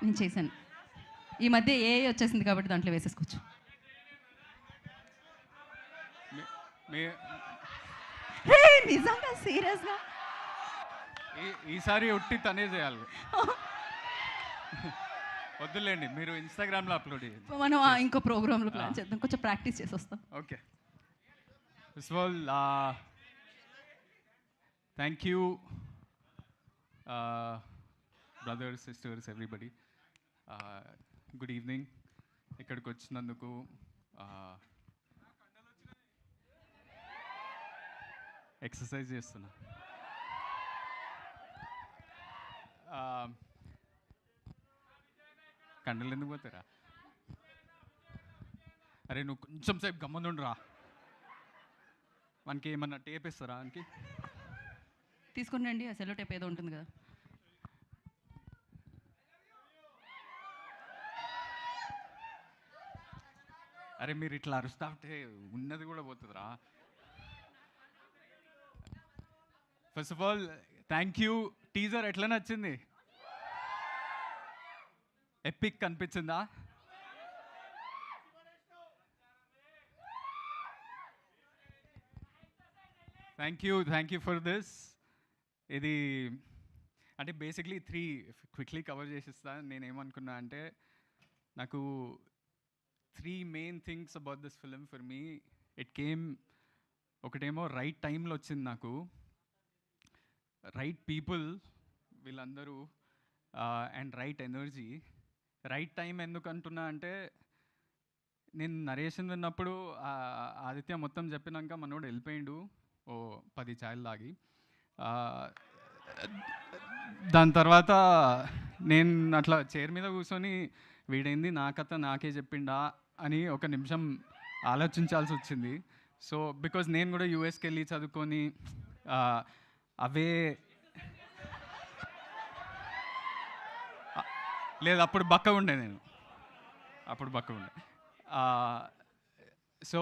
నేను చేశాను. ఈ మధ్య ఏఐ వచ్చేసింది కాబట్టి దాంట్లో వేసేసుకోవచ్చు. మీ- హే! నిజంగా సీరియస్‌గా. ఈసారి ఉట్టి తనే చేయాలి. వద్దులేండి, మీరు ఇన్స్టాగ్రామ్లో అప్లోడ్ చేయండి. మనం ఇంకో ప్రోగ్రామ్‌లో ప్లాన్ చేద్దాం. కొంచెం ప్రాక్టీస్ చేసి వస్తాం. Okay. First of all thank you brothers, sisters, everybody. Good evening. ఇక్కడికి వచ్చినందుకు ఎక్సర్సైజ్ చేస్తున్నా. కండలు ఎందుకు పోతారా? అరే నువ్వు కొంచెం సేపు గమ్మనుండురా. మనకి ఏమన్నా టేప్ ఇస్తారా? మనకి తీసుకొని రండి. ఆ సెలో టేప్ ఏదో ఉంటుంది కదా. అరే మీరు ఇట్లా అరుస్తా ఉంటే ఉన్నది కూడా పోతుందిరా. First of all thank you. Teaser ఎట్లా నచ్చింది? ఎపిక్ అనిపించిందా? Thank you for this. ఇది అంటే బేసిక్లీ 3 క్విక్లీ కవర్ చేసిస్తా. నేనేమనుకున్నా అంటే నాకు 3 main things about this film for me. It came, ఒకటేమో రైట్ టైంలో వచ్చింది నాకు, రైట్ పీపుల్ వీళ్ళందరూ, and right energy. Right time ఎందుకు అంటున్నా అంటే నేను నరేషన్ విన్నప్పుడు ఆదిత్య మొత్తం చెప్పినాక మనోడు వెళ్ళిపోయిండు ఓ 10 ఛాయలు తాగి. దాని తర్వాత నేను అట్లా చైర్ మీద కూర్చొని వీడైంది నా కథ నాకే చెప్పిండా అని ఒక నిమిషం ఆలోచించాల్సి వచ్చింది. సో బికాజ్ నేను కూడా యూఎస్కి వెళ్ళి చదువుకొని అవే లేదు, అప్పుడు బక్క ఉండే, నేను అప్పుడు బక్క ఉండే. సో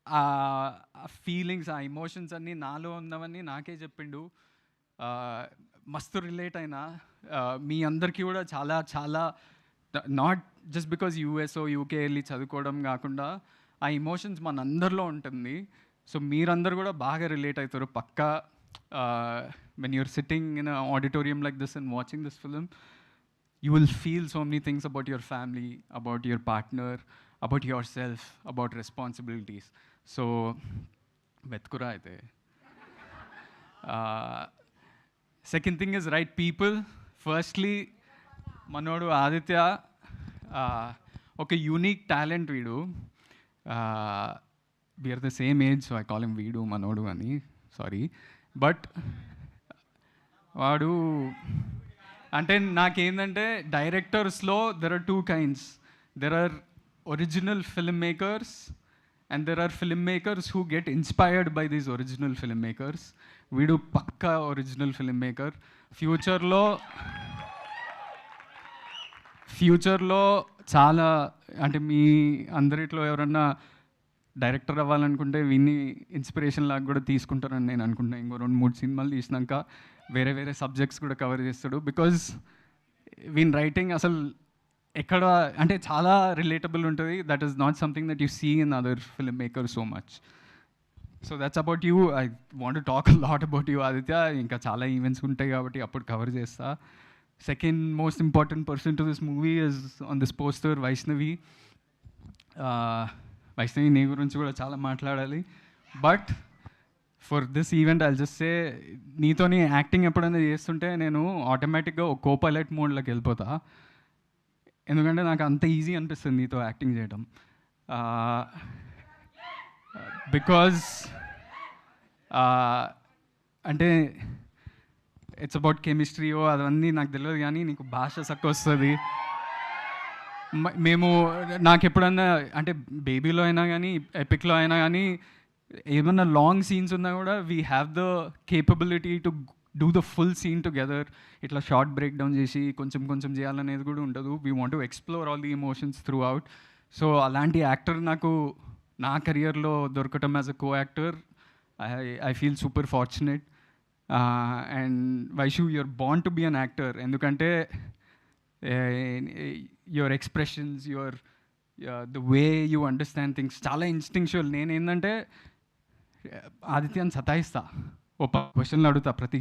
ఆ ఫీలింగ్స్, ఆ ఎమోషన్స్ అన్నీ నాలో ఉన్నవన్నీ నాకే చెప్పిండు. మస్తు రిలేట్ అయినా. మీ అందరికీ కూడా చాలా చాలా, నాట్ జస్ట్ బికాజ్ యూఎస్ఓ యూకే వెళ్ళి చదువుకోవడం కాకుండా ఆ ఎమోషన్స్ మనందరిలో ఉంటుంది. సో మీరందరూ కూడా బాగా రిలేట్ అవుతారు పక్కా. When your sitting in a auditorium like this and watching this film, you will feel so many things about your family, about your partner, about yourself, about responsibilities. So vetkura aithe. Second thing is right people. Firstly, manodu Aditya oka unique talent veedu. We are the same age, so I call him Veedu Manodu ani. Sorry, but వాడు అంటే నాకేంటంటే డైరెక్టర్స్లో there are 2 kinds. There are original film makers and there are film makers who get inspired by these original film makers. వీడు పక్కా original film maker. ఫ్యూచర్లో చాలా, అంటే మీ అందరిట్లో ఎవరన్నా డైరెక్టర్ అవ్వాలనుకుంటే వీన్ని ఇన్స్పిరేషన్ లాగా కూడా తీసుకుంటారని నేను అనుకుంటున్నాను. ఇంకో 2-3 సినిమాలు తీసినాక వేరే వేరే సబ్జెక్ట్స్ కూడా కవర్ చేస్తాడు. బికాజ్ వీన్ రైటింగ్ అసలు ఎక్కడ అంటే చాలా రిలేటబుల్ ఉంటుంది. That is not something that you see in other filmmaker so much. So that's about you. I want to talk lot about you Aditya. ఇంకా చాలా ఈవెంట్స్ ఉంటాయి కాబట్టి అప్పుడు కవర్ చేస్తా. Second most important person to this movie is on this poster Vaishnavi. Vaishnavi నీ గురించి కూడా చాలా మాట్లాడాలి. But for this event I'll just say, నీతోని యాక్టింగ్ ఎప్పుడైనా చేస్తుంటే నేను ఆటోమేటిక్గా ఒక కో పైలట్ మోడ్లోకి వెళ్ళిపోతా. ఎందుకంటే నాకు అంత ఈజీ అనిపిస్తుంది నీతో యాక్టింగ్ చేయడం. బికాజ్ అంటే ఇట్స్ అబౌట్ కెమిస్ట్రీయో అవన్నీ నాకు తెలియదు, కానీ నీకు భాష చక్క వస్తుంది. మేము నాకు ఎప్పుడన్నా అంటే బేబీలో అయినా కానీ ఎపిక్లో అయినా కానీ ఏమన్నా లాంగ్ సీన్స్ ఉన్నా కూడా we have the capability to do the full scene together. ఇట్లా షార్ట్ బ్రేక్ డౌన్ చేసి కొంచెం కొంచెం చేయాలనేది కూడా ఉండదు. We want to explore all the emotions throughout. So అలాంటి యాక్టర్ నాకు నా కెరియర్లో దొరకటం as a co actor, I feel super fortunate. And Vaishu, you are born to be an actor. ఎందుకంటే your expressions, the way you understand things చాలా instinctual. నేనేంటంటే ఆదిత్యాన్ని సతాయిస్తా, ఓ క్వశ్చన్లు అడుగుతా ప్రతి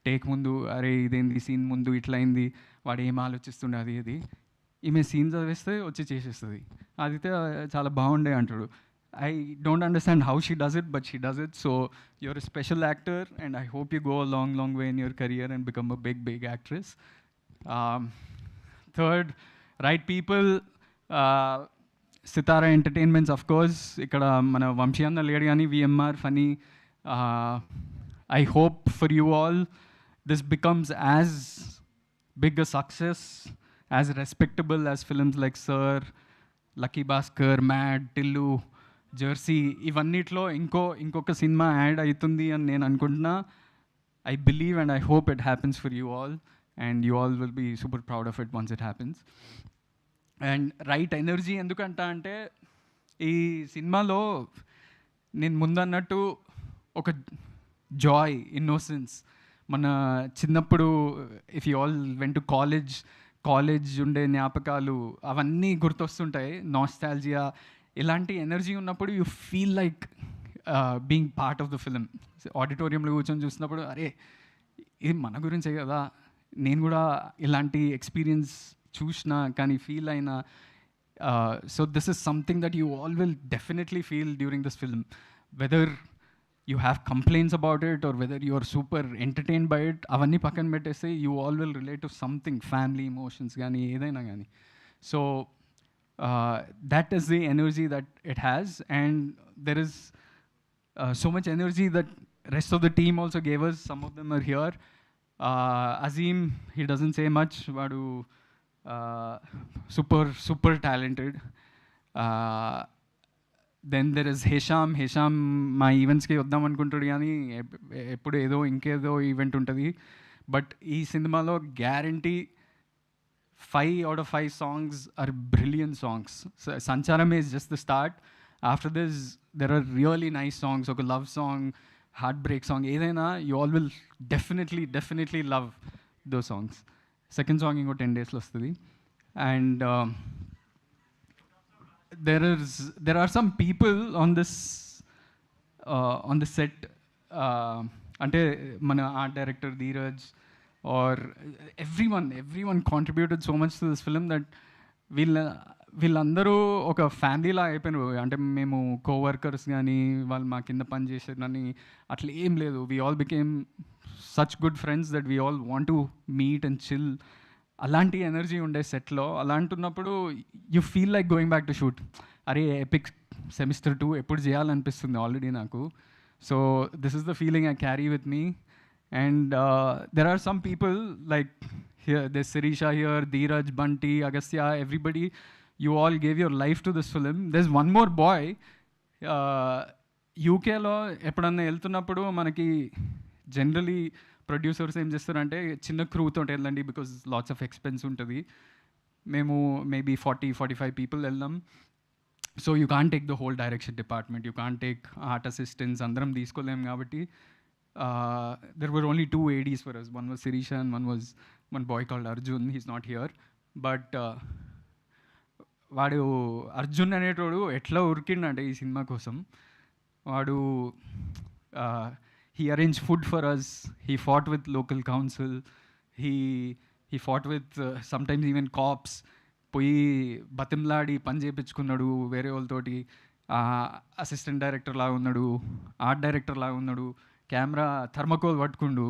టేక్ ముందు, అరే ఇదేంది సీన్ ముందు ఇట్లా అయింది, వాడు ఏం ఆలోచిస్తుండే అది ఇది. ఈమె సీన్ చదివేస్తే వచ్చి చేసేస్తుంది. ఆదిత్య చాలా బాగుండే అంటాడు. I don't understand how she does it, but she does it. So you're a special actor, and I hope you go a long, long way in your career and become a big, big actress. Third, right people. Sitara Entertainments, of course. Ikkada mana Vamshi anna ledu gaani VMR funny. I hope for you all this becomes as big a success, as respectable as films like Sir, Lucky Bhaskar, Mad, Tillu, Jersey, ఇవన్నిట్లో ఇంకొక సినిమా add అవుతుంది అని నేను అనుకుంటున్నా. I believe and I hope it happens for you all, and you all will be super proud of it once it happens. And right energy ఎందుకంటా అంటే, ఈ సినిమాలో నేను ముందన్నట్టు ఒక జాయ్, ఇన్నోసెన్స్, మన చిన్నప్పుడు if you all went to college ఉండే జ్ఞాపకాలు అవన్నీ గుర్తొస్తుంటాయి, నాస్టాల్జియా. ఇలాంటి ఎనర్జీ ఉన్నప్పుడు you feel like being part of the film. ఆడిటోరియంలో కూర్చొని చూసినప్పుడు అరే ఇది మన గురించే కదా, నేను కూడా ఇలాంటి ఎక్స్పీరియన్స్ చూసిన కానీ ఫీల్ అయినా. So this is something that you all will definitely feel during this film, whether you have complaints about it or whether you are super entertain by it. అవన్నీ పక్కన పెట్టేస్తే you all will relate to something, family emotions కానీ ఏదైనా కానీ. So that is the energy that it has, and there is so much energy that rest of the team also gave us. Some of them are here. Azim, he doesn't say much, vadu super talented. Then there is Hesham మా ఈవెంట్స్కి వద్దాం అనుకుంటాడు కానీ ఎప్పుడు ఇంకేదో event ఉంటుంది. But ఈ సినిమాలో guarantee 5 out of 5 songs are brilliant songs. So Sancharam is just the start. After this, there are really nice songs. Like a love song, heartbreak song. Edaina, you all will definitely love those songs. Second song ingo 10 days lo vastadi. And there are some people on this on the set. Ante mana art director Dheeraj, or everyone contributed so much to this film that వీళ్ళందరూ ఒక ఫ్యామిలీలా అయిపోయినారు. అంటే మేము coworkers కానీ వాళ్ళు మా కింద పని చేసారని అట్లా ఏం లేదు. We all became such good friends that we all want to meet and chill. అలాంటి ఎనర్జీ ఉండే సెట్లో. అలాంటున్నప్పుడు you feel like going back to shoot. అరే ఎపిక్ సెమిస్టర్ 2 ఎప్పుడు చేయాలనిపిస్తుంది ఆల్రెడీ నాకు. So this is the feeling I carry with me. And there are some people like here, there's Sirisha here, Dheeraj, Bunty, Agastya, everybody. You all gave your life to this film. There's one more boy. యూకేలో ఎప్పుడన్నా వెళ్తున్నప్పుడు మనకి generally producers ఏం చేస్తారంటే చిన్న క్రూతో వెళ్ళండి, because lots of expense ఉంటుంది. మేము మేబీ 40-45 పీపుల్ వెళ్దాం. So you can't take the whole direction department, you can't take art assistants, అందరం తీసుకోలేము. కాబట్టి there were only 2 ADs for us. One was Sirisha and one boy called Arjun. He's not here. But వాడు అర్జున్ అనేటోడు ఎట్లా ఉరికిండంటే ఈ cinema కోసం. వాడు he arranged food for us. He fought with local council. He fought with sometimes even cops. పోయి బతిమలాడి పని చేయించుకున్నాడు వేరే వాళ్ళతోటి. అసిస్టెంట్ డైరెక్టర్ లాగా ఉన్నాడు, ఆర్ట్ డైరెక్టర్ లాగా ఉన్నాడు, కెమెరా థర్మకోల్ పట్టుకుండు.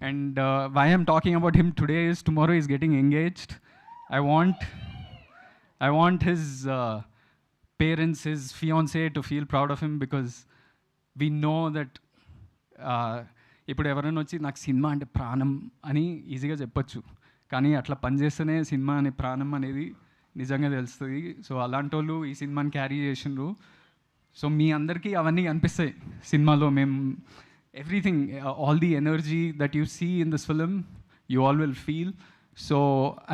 And why I'm talking about him today is tomorrow he's getting engaged. I want his parents, his fiancée to feel proud of him, because we know that ఇప్పుడు ఎవరైనా వచ్చి నాకు cinema అంటే ప్రాణం అని ఈజీగా చెప్పొచ్చు, కానీ అట్లా పనిచేస్తేనే సినిమా అనే ప్రాణం అనేది నిజంగా తెలుస్తుంది. సో అలాంటి వాళ్ళు ఈ సినిమాని క్యారీ చేసిండ్రు. సో మీ అందరికీ అవన్నీ అనిపిస్తాయి సినిమాలో. మేము everything, all the energy that you see in this film, you all will feel. So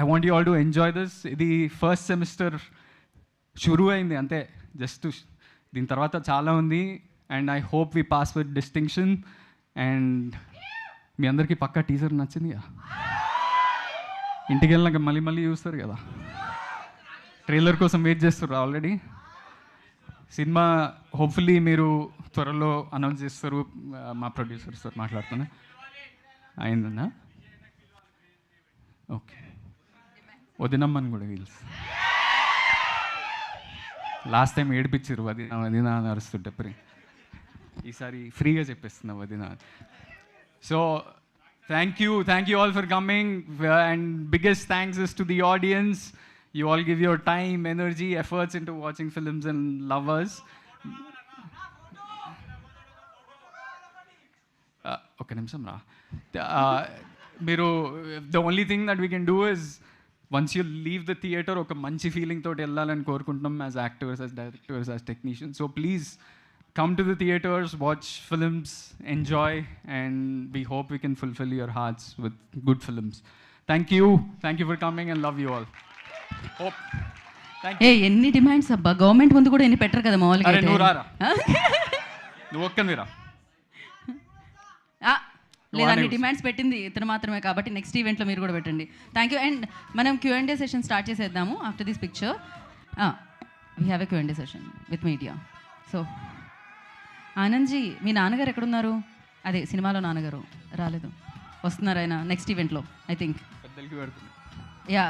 I want you all to enjoy this. The first semester shuru ayindi ante, just to din tarvata chaala undi, and I hope we pass with distinction. And మీ అందరికీ పక్కా teaser నచ్చింది. ఇంటికి వెళ్ళినాక మళ్ళీ మళ్ళీ చూస్తారు కదా, trailer కోసం wait చేస్తారు ఆల్రెడీ. సినిమా హోప్ఫుల్లీ మీరు త్వరలో అనౌన్స్ చేస్తారు. మా ప్రొడ్యూసర్స్ తో మాట్లాడుతున్నా. అయిందన్నా? ఓకే, వదినమ్మని కూడా తెలుసు. లాస్ట్ టైం ఏడిపించారు వదిన అని అరుస్తుంటే ఈసారి ఫ్రీగా చెప్పేస్తున్నా వదిన. So thank you all for coming, and biggest thanks is to the audience. You all give your time, energy, efforts into watching films and love us. ఒక నిమిషం రా. మీరు the only thing that we can do is once you leave the theater ఒక మంచి feeling తోటి వెళ్ళాలని కోరుకుంటున్నాం, as actors, as directors, as technicians. So please come to the theaters, watch films, enjoy, and we hope we can fulfill your hearts with good films. Thank you for coming, and love you all. Hope. Thank you. ఎన్ని demands అబ్బా, government ముందు కూడా ఎన్ని పెట్టరు కదా మామూలుగా. అరే నువ్వు రారా, నువ్వు ఒక్కనిరా. లేదా అన్ని డిమాండ్స్ పెట్టింది ఇతను మాత్రమే కాబట్టి నెక్స్ట్ ఈవెంట్లో మీరు కూడా పెట్టండి. Thank you. అండ్ మనం Q&A సెషన్ స్టార్ట్ చేసేద్దాము after this picture. We have a Q&A session with media. So Anandji, మీ నాన్నగారు ఎక్కడున్నారు? అదే సినిమాలో నాన్నగారు రాలేదు, వస్తున్నారు ఆయన నెక్స్ట్ ఈవెంట్లో ఐ థింక్. యా,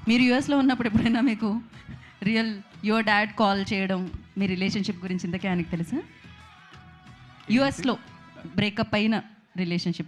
మీరు యూఎస్లో ఉన్నప్పుడు ఎప్పుడైనా మీకు యువర్ డాడ్ కాల్ చేయడం మీ రిలేషన్షిప్ గురించి ఇంతకే ఆయనకి తెలుసా? యూఎస్లో బ్రేకప్ అయిన రిలేషన్షిప్